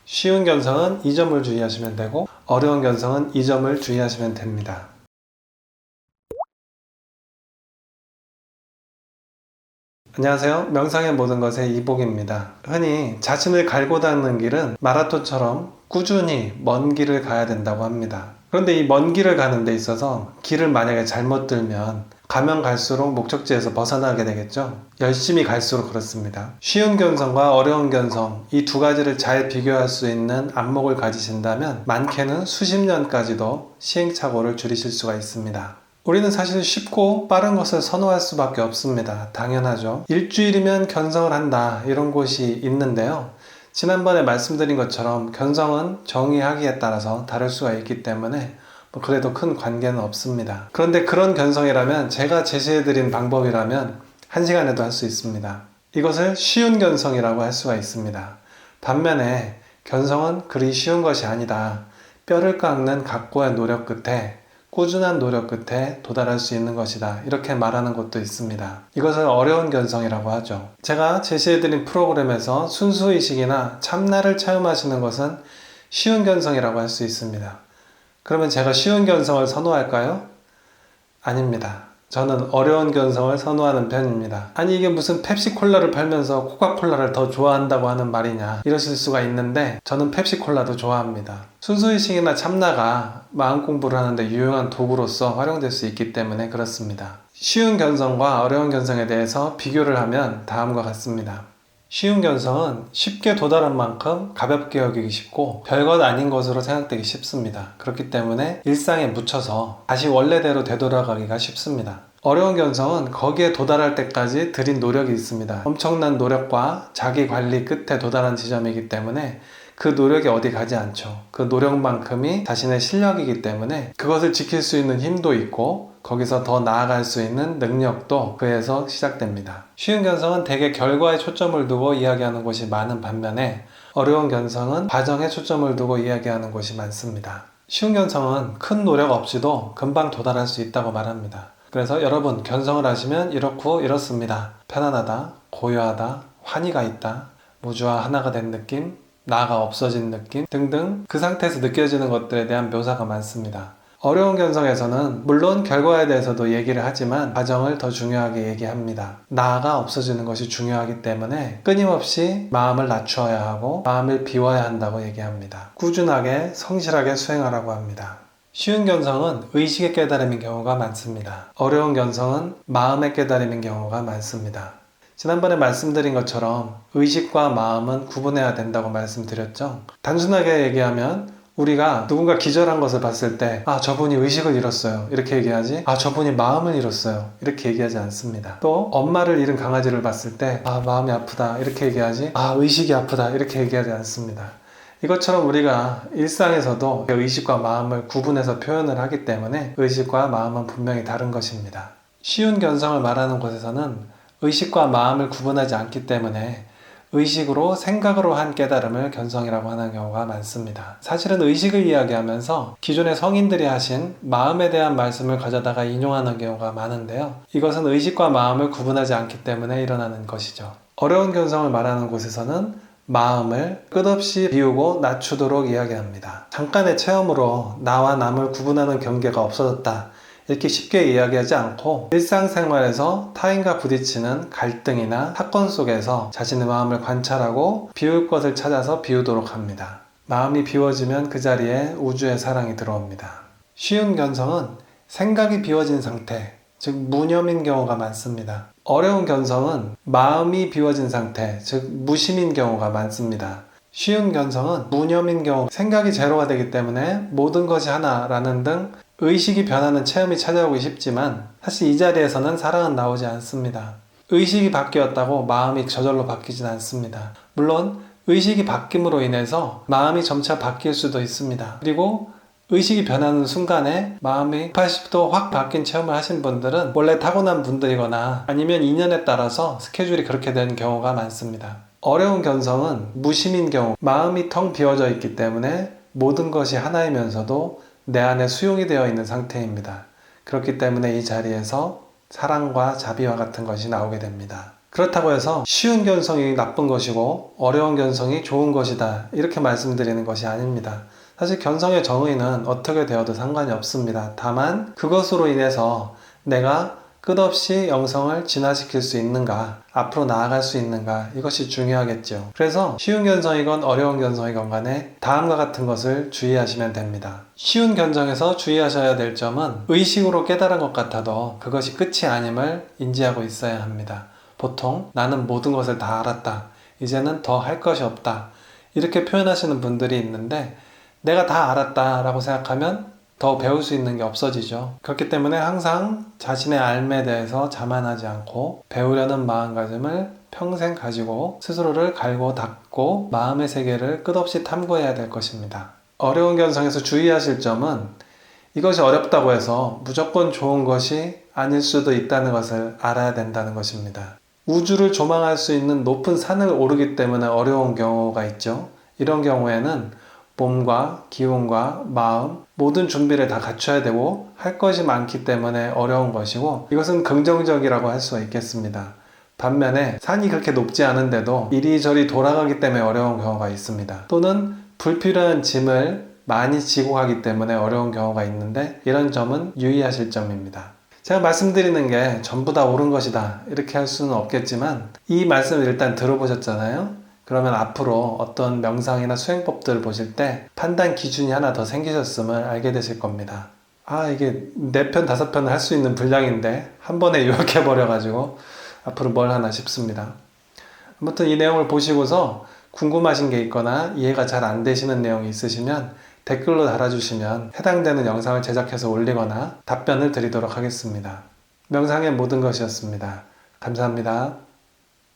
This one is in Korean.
쉬운 견성은 이 점을 주의하시면 되고 어려운 견성은 이 점을 주의하시면 됩니다. 안녕하세요. 명상의 모든 것의 이복입니다. 흔히 자신을 갈고 닦는 길은 마라톤처럼 꾸준히 먼 길을 가야 된다고 합니다. 그런데 이 먼 길을 가는 데 있어서 길을 만약에 잘못 들면 가면 갈수록 목적지에서 벗어나게 되겠죠. 열심히 갈수록 그렇습니다. 쉬운 견성과 어려운 견성, 이 두 가지를 잘 비교할 수 있는 안목을 가지신다면 많게는 수십 년까지도 시행착오를 줄이실 수가 있습니다. 우리는 사실 쉽고 빠른 것을 선호할 수밖에 없습니다. 당연하죠. 일주일이면 견성을 한다, 이런 곳이 있는데요. 지난번에 말씀드린 것처럼 견성은 정의하기에 따라서 다를 수가 있기 때문에 그래도 큰 관계는 없습니다. 그런데 그런 견성이라면, 제가 제시해드린 방법이라면 1시간에도 할 수 있습니다. 이것을 쉬운 견성이라고 할 수가 있습니다. 반면에 견성은 그리 쉬운 것이 아니다. 뼈를 깎는 각고의 노력 끝에, 꾸준한 노력 끝에 도달할 수 있는 것이다, 이렇게 말하는 곳도 있습니다. 이것을 어려운 견성이라고 하죠. 제가 제시해드린 프로그램에서 순수의식이나 참나를 체험하시는 것은 쉬운 견성이라고 할 수 있습니다. 그러면 제가 쉬운 견성을 선호할까요? 아닙니다. 저는 어려운 견성을 선호하는 편입니다. 아니, 이게 무슨 펩시콜라를 팔면서 코카콜라를 더 좋아한다고 하는 말이냐, 이러실 수가 있는데 저는 펩시콜라도 좋아합니다. 순수의식이나 참나가 마음 공부를 하는데 유용한 도구로서 활용될 수 있기 때문에 그렇습니다. 쉬운 견성과 어려운 견성에 대해서 비교를 하면 다음과 같습니다. 쉬운 견성은 쉽게 도달한 만큼 가볍게 여기기 쉽고 별것 아닌 것으로 생각되기 쉽습니다. 그렇기 때문에 일상에 묻혀서 다시 원래대로 되돌아가기가 쉽습니다. 어려운 견성은 거기에 도달할 때까지 들인 노력이 있습니다. 엄청난 노력과 자기 관리 끝에 도달한 지점이기 때문에 그 노력이 어디 가지 않죠. 그 노력만큼이 자신의 실력이기 때문에 그것을 지킬 수 있는 힘도 있고 거기서 더 나아갈 수 있는 능력도 그에서 시작됩니다. 쉬운 견성은 대개 결과에 초점을 두고 이야기하는 곳이 많은 반면에 어려운 견성은 과정에 초점을 두고 이야기하는 곳이 많습니다. 쉬운 견성은 큰 노력 없이도 금방 도달할 수 있다고 말합니다. 그래서 여러분, 견성을 하시면 이렇고 이렇습니다. 편안하다, 고요하다, 환희가 있다, 우주와 하나가 된 느낌, 나가 없어진 느낌 등등 그 상태에서 느껴지는 것들에 대한 묘사가 많습니다. 어려운 견성에서는 물론 결과에 대해서도 얘기를 하지만 과정을 더 중요하게 얘기합니다. 나가 없어지는 것이 중요하기 때문에 끊임없이 마음을 낮추어야 하고 마음을 비워야 한다고 얘기합니다. 꾸준하게 성실하게 수행하라고 합니다. 쉬운 견성은 의식의 깨달음인 경우가 많습니다. 어려운 견성은 마음의 깨달음인 경우가 많습니다. 지난번에 말씀드린 것처럼 의식과 마음은 구분해야 된다고 말씀드렸죠. 단순하게 얘기하면 우리가 누군가 기절한 것을 봤을 때 저분이 의식을 잃었어요, 이렇게 얘기하지, 저분이 마음을 잃었어요, 이렇게 얘기하지 않습니다. 또 엄마를 잃은 강아지를 봤을 때 마음이 아프다, 이렇게 얘기하지, 의식이 아프다, 이렇게 얘기하지 않습니다. 이것처럼 우리가 일상에서도 의식과 마음을 구분해서 표현을 하기 때문에 의식과 마음은 분명히 다른 것입니다. 쉬운 견성을 말하는 곳에서는 의식과 마음을 구분하지 않기 때문에 의식으로 생각으로 한 깨달음을 견성이라고 하는 경우가 많습니다. 사실은 의식을 이야기하면서 기존의 성인들이 하신 마음에 대한 말씀을 가져다가 인용하는 경우가 많은데요. 이것은 의식과 마음을 구분하지 않기 때문에 일어나는 것이죠. 어려운 견성을 말하는 곳에서는 마음을 끝없이 비우고 낮추도록 이야기합니다. 잠깐의 체험으로 나와 남을 구분하는 경계가 없어졌다, 이렇게 쉽게 이야기하지 않고 일상생활에서 타인과 부딪히는 갈등이나 사건 속에서 자신의 마음을 관찰하고 비울 것을 찾아서 비우도록 합니다. 마음이 비워지면 그 자리에 우주의 사랑이 들어옵니다. 쉬운 견성은 생각이 비워진 상태, 즉 무념인 경우가 많습니다. 어려운 견성은 마음이 비워진 상태, 즉 무심인 경우가 많습니다. 쉬운 견성은 무념인 경우, 생각이 제로가 되기 때문에 모든 것이 하나라는 등 의식이 변하는 체험이 찾아오기 쉽지만 사실 이 자리에서는 사랑은 나오지 않습니다. 의식이 바뀌었다고 마음이 저절로 바뀌진 않습니다. 물론 의식이 바뀜으로 인해서 마음이 점차 바뀔 수도 있습니다. 그리고 의식이 변하는 순간에 마음이 180도 확 바뀐 체험을 하신 분들은 원래 타고난 분들이거나 아니면 인연에 따라서 스케줄이 그렇게 된 경우가 많습니다. 어려운 견성은 무심인 경우, 마음이 텅 비워져 있기 때문에 모든 것이 하나이면서도 내 안에 수용이 되어 있는 상태입니다. 그렇기 때문에 이 자리에서 사랑과 자비와 같은 것이 나오게 됩니다. 그렇다고 해서 쉬운 견성이 나쁜 것이고 어려운 견성이 좋은 것이다 이렇게 말씀드리는 것이 아닙니다. 사실 견성의 정의는 어떻게 되어도 상관이 없습니다. 다만 그것으로 인해서 내가 끝없이 영성을 진화시킬 수 있는가, 앞으로 나아갈 수 있는가, 이것이 중요하겠죠. 그래서 쉬운 견성이건 어려운 견성이건 간에 다음과 같은 것을 주의하시면 됩니다. 쉬운 견성에서 주의하셔야 될 점은 의식으로 깨달은 것 같아도 그것이 끝이 아님을 인지하고 있어야 합니다. 보통 나는 모든 것을 다 알았다, 이제는 더 할 것이 없다, 이렇게 표현하시는 분들이 있는데, 내가 다 알았다 라고 생각하면 더 배울 수 있는 게 없어지죠. 그렇기 때문에 항상 자신의 삶에 대해서 자만하지 않고 배우려는 마음가짐을 평생 가지고 스스로를 갈고 닦고 마음의 세계를 끝없이 탐구해야 될 것입니다. 어려운 견성에서 주의하실 점은 이것이 어렵다고 해서 무조건 좋은 것이 아닐 수도 있다는 것을 알아야 된다는 것입니다. 우주를 조망할 수 있는 높은 산을 오르기 때문에 어려운 경우가 있죠. 이런 경우에는 몸과 기운과 마음, 모든 준비를 다 갖춰야 되고 할 것이 많기 때문에 어려운 것이고, 이것은 긍정적이라고 할 수가 있겠습니다. 반면에 산이 그렇게 높지 않은데도 이리저리 돌아가기 때문에 어려운 경우가 있습니다. 또는 불필요한 짐을 많이 지고 가기 때문에 어려운 경우가 있는데, 이런 점은 유의하실 점입니다. 제가 말씀드리는 게 전부 다 옳은 것이다 이렇게 할 수는 없겠지만, 이 말씀을 일단 들어보셨잖아요. 그러면 앞으로 어떤 명상이나 수행법들을 보실 때 판단 기준이 하나 더 생기셨음을 알게 되실 겁니다. 이게 4편, 5편을 할 수 있는 분량인데 한 번에 요약해버려가지고 앞으로 뭘 하나 싶습니다. 아무튼 이 내용을 보시고서 궁금하신 게 있거나 이해가 잘 안 되시는 내용이 있으시면 댓글로 달아주시면 해당되는 영상을 제작해서 올리거나 답변을 드리도록 하겠습니다. 명상의 모든 것이었습니다. 감사합니다.